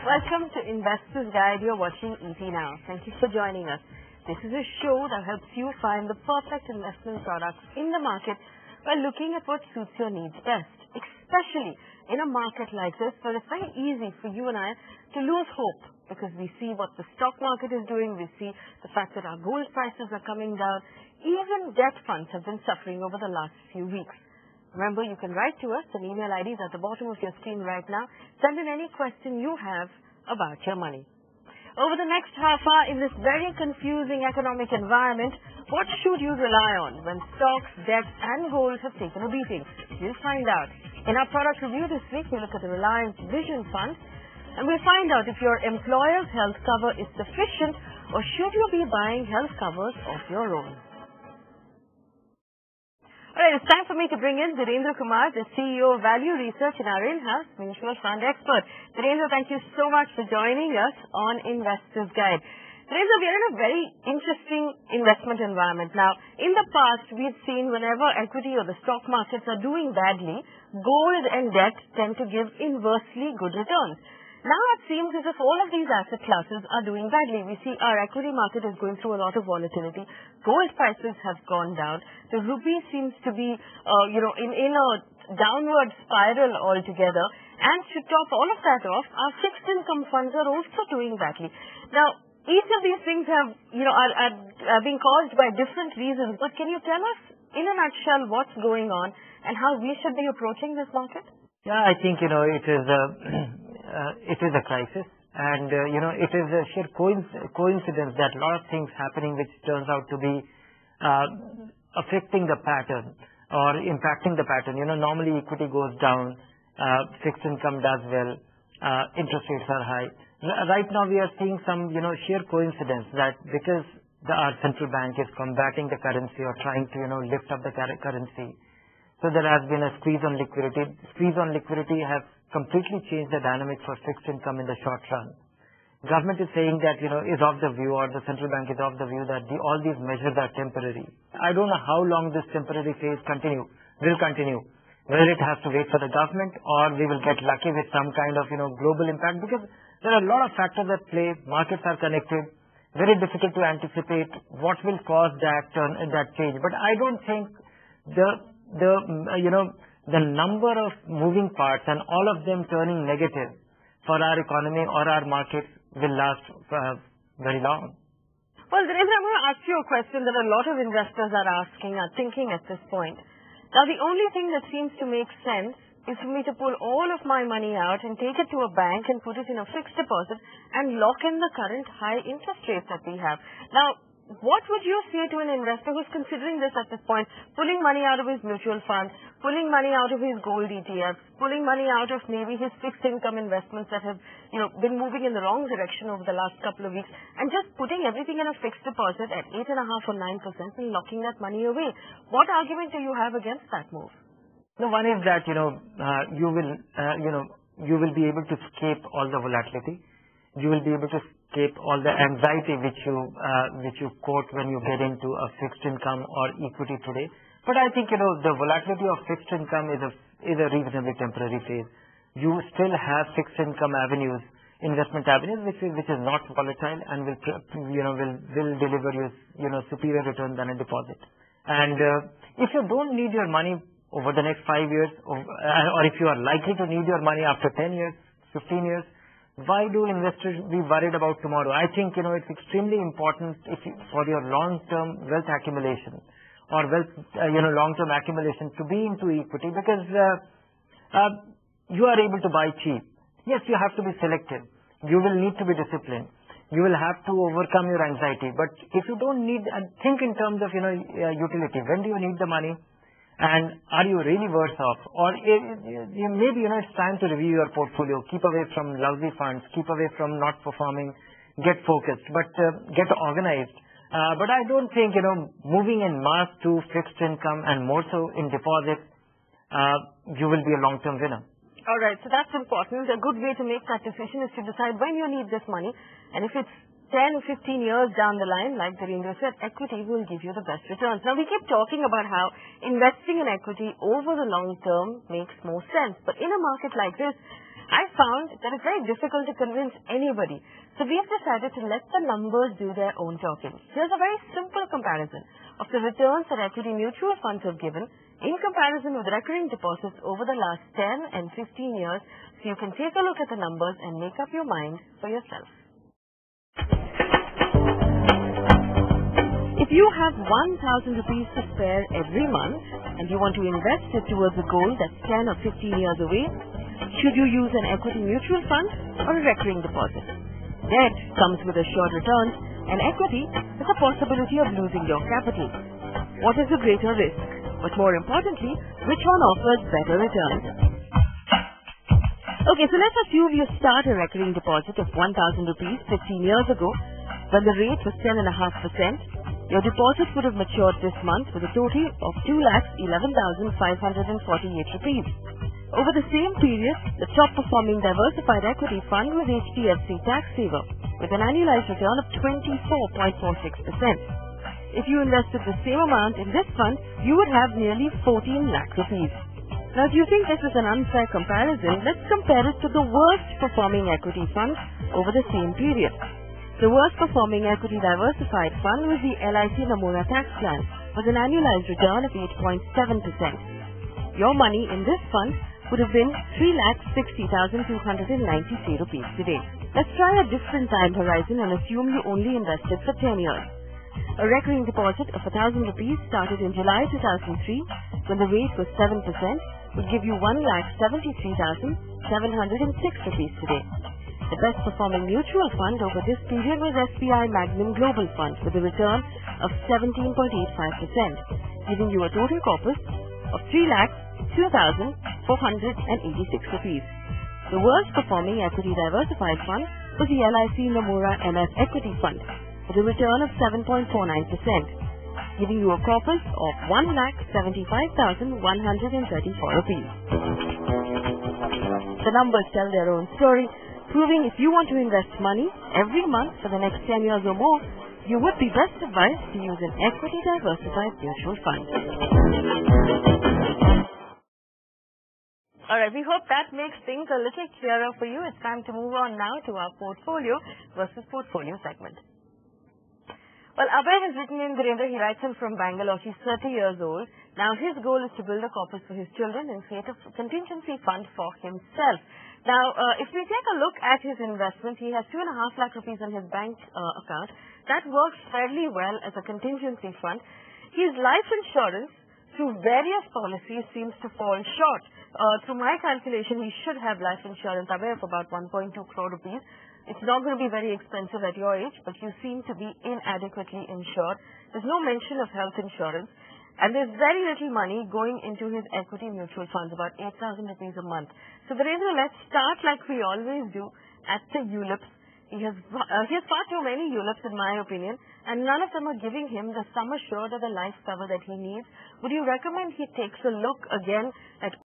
Welcome to Investor's Guide. You're watching ET Now. Thank you for joining us. This is a show that helps you find the perfect investment products in the market by looking at what suits your needs best, especially in a market like this where it's very easy for you and I to lose hope because we see what the stock market is doing, we see the fact that our gold prices are coming down. Even debt funds have been suffering over the last few weeks. Remember, you can write to us. An email ID is at the bottom of your screen right now. Send in any question you have about your money. Over the next half hour, in this very confusing economic environment, what should you rely on when stocks, debt, and gold have taken a beating? We'll find out. In our product review this week, we look at the Reliance Vision Fund, and we'll find out if your employer's health cover is sufficient or should you be buying health covers of your own. Alright, it's time for me to bring in Dhirendra Kumar, the CEO of Value Research and our in-house mutual fund expert. Dhirendra, thank you so much for joining us on Investor's Guide. Dhirendra, we are in a very interesting investment environment. Now, in the past, we've seen whenever equity or the stock markets are doing badly, gold and debt tend to give inversely good returns. Now it seems as if all of these asset classes are doing badly. We see our equity market is going through a lot of volatility. Gold prices have gone down. The rupee seems to be, in a downward spiral altogether. And to top all of that off, our fixed income funds are also doing badly. Now, each of these things are being caused by different reasons. But can you tell us, in a nutshell, what's going on and how we should be approaching this market? Yeah, I think, it is a crisis, and it is a sheer coincidence that a lot of things happening which turns out to be affecting the pattern or impacting the pattern. Normally equity goes down, fixed income does well, interest rates are high. Right now we are seeing some sheer coincidence that because our central bank is combating the currency or trying to lift up the currency, so there has been a squeeze on liquidity. Squeeze on liquidity has completely changed the dynamic for fixed income in the short run. Government is saying that, is of the view, or the central bank is of the view that all these measures are temporary. I don't know how long this temporary phase will continue. Whether it has to wait for the government or we will get lucky with some kind of, global impact, because there are a lot of factors at play. Markets are connected. Very difficult to anticipate what will cause that change. But I don't think the number of moving parts and all of them turning negative for our economy or our markets will last very long. Well, Dhirendra, I'm going to ask you a question that a lot of investors are thinking at this point. Now, the only thing that seems to make sense is for me to pull all of my money out and take it to a bank and put it in a fixed deposit and lock in the current high interest rates that we have. Now, what would you say to an investor who's considering this at this point, pulling money out of his mutual fund, pulling money out of his gold ETFs, pulling money out of maybe his fixed income investments that have, been moving in the wrong direction over the last couple of weeks, and just putting everything in a fixed deposit at 8.5% or 9% and locking that money away? What argument do you have against that move? The one is that, you will be able to escape all the volatility. You will be able to escape all the anxiety which you quote when you get into a fixed income or equity today. But I think the volatility of fixed income is a reasonably temporary phase. You still have fixed income avenues, investment avenues, which is not volatile and will deliver you superior return than a deposit. And if you don't need your money over the next 5 years, or if you are likely to need your money after 10 years, 15 years, why do investors be worried about tomorrow? I think, it's extremely important for your long-term wealth accumulation or long-term accumulation to be into equity, because you are able to buy cheap. Yes, you have to be selective. You will need to be disciplined. You will have to overcome your anxiety. But if you don't need, think in terms of, utility. When do you need the money? And are you really worse off? Or maybe, it's time to review your portfolio. Keep away from lousy funds. Keep away from not performing. Get focused. But get organized. But I don't think, moving in mass to fixed income and more so in deposits, you will be a long-term winner. All right. So that's important. A good way to make that decision is to decide when you need this money. And if it's 10 or 15 years down the line, like Dhirendra said, equity will give you the best returns. Now, we keep talking about how investing in equity over the long term makes more sense. But in a market like this, I found that it's very difficult to convince anybody. So we've decided to let the numbers do their own talking. Here's a very simple comparison of the returns that equity mutual funds have given in comparison with recurring deposits over the last 10 and 15 years. So you can take a look at the numbers and make up your mind for yourself. If you have 1,000 rupees to spare every month and you want to invest it towards a goal that's 10 or 15 years away, should you use an equity mutual fund or a recurring deposit? Debt comes with assured returns, and equity has a possibility of losing your capital. What is the greater risk? But more importantly, which one offers better returns? Okay, so let's assume you start a recurring deposit of 1,000 rupees 15 years ago when the rate was 10.5%. Your deposit would have matured this month with a total of 2,11,548 rupees. Over the same period, the top-performing diversified equity fund was HDFC Tax Saver with an annualized return of 24.46%. If you invested the same amount in this fund, you would have nearly 14 lakh rupees. Now, if you think this is an unfair comparison, let's compare it to the worst-performing equity fund over the same period. The worst-performing equity diversified fund was the LIC Namura Tax Plan with an annualized return of 8.7%. Your money in this fund would have been 3,60,293 rupees today. Let's try a different time horizon and assume you only invested for 10 years. A recurring deposit of 1,000 rupees started in July 2003 when the rate was 7% would give you 1,73,706 rupees today. The best performing mutual fund over this period was SBI Magnum Global Fund with a return of 17.85%, giving you a total corpus of 3,02,486 rupees. The worst performing equity diversified fund was the LIC Nomura MF Equity Fund with a return of 7.49%, giving you a corpus of 1,75,134 rupees. The numbers tell their own story, proving if you want to invest money every month for the next 10 years or more, you would be best advised to use an equity diversified mutual fund. Alright, we hope that makes things a little clearer for you. It's time to move on now to our portfolio versus portfolio segment. Well, ABHAY has written in Virendra. He writes in from Bangalore. He's 30 years old. Now, his goal is to build a corpus for his children and create a contingency fund for himself. Now, if we take a look at his investment, he has 2.5 lakh rupees in his bank account. That works fairly well as a contingency fund. His life insurance, through various policies, seems to fall short. Through my calculation, he should have life insurance away of about 1.2 crore rupees. It's not going to be very expensive at your age, but you seem to be inadequately insured. There's no mention of health insurance. And there's very little money going into his equity mutual funds, about 8,000 rupees a month. So, Virendra, let's start like we always do at the ULIPs. He has far too many ULIPs, in my opinion, and none of them are giving him the sum assured or the life cover that he needs. Would you recommend he takes a look again at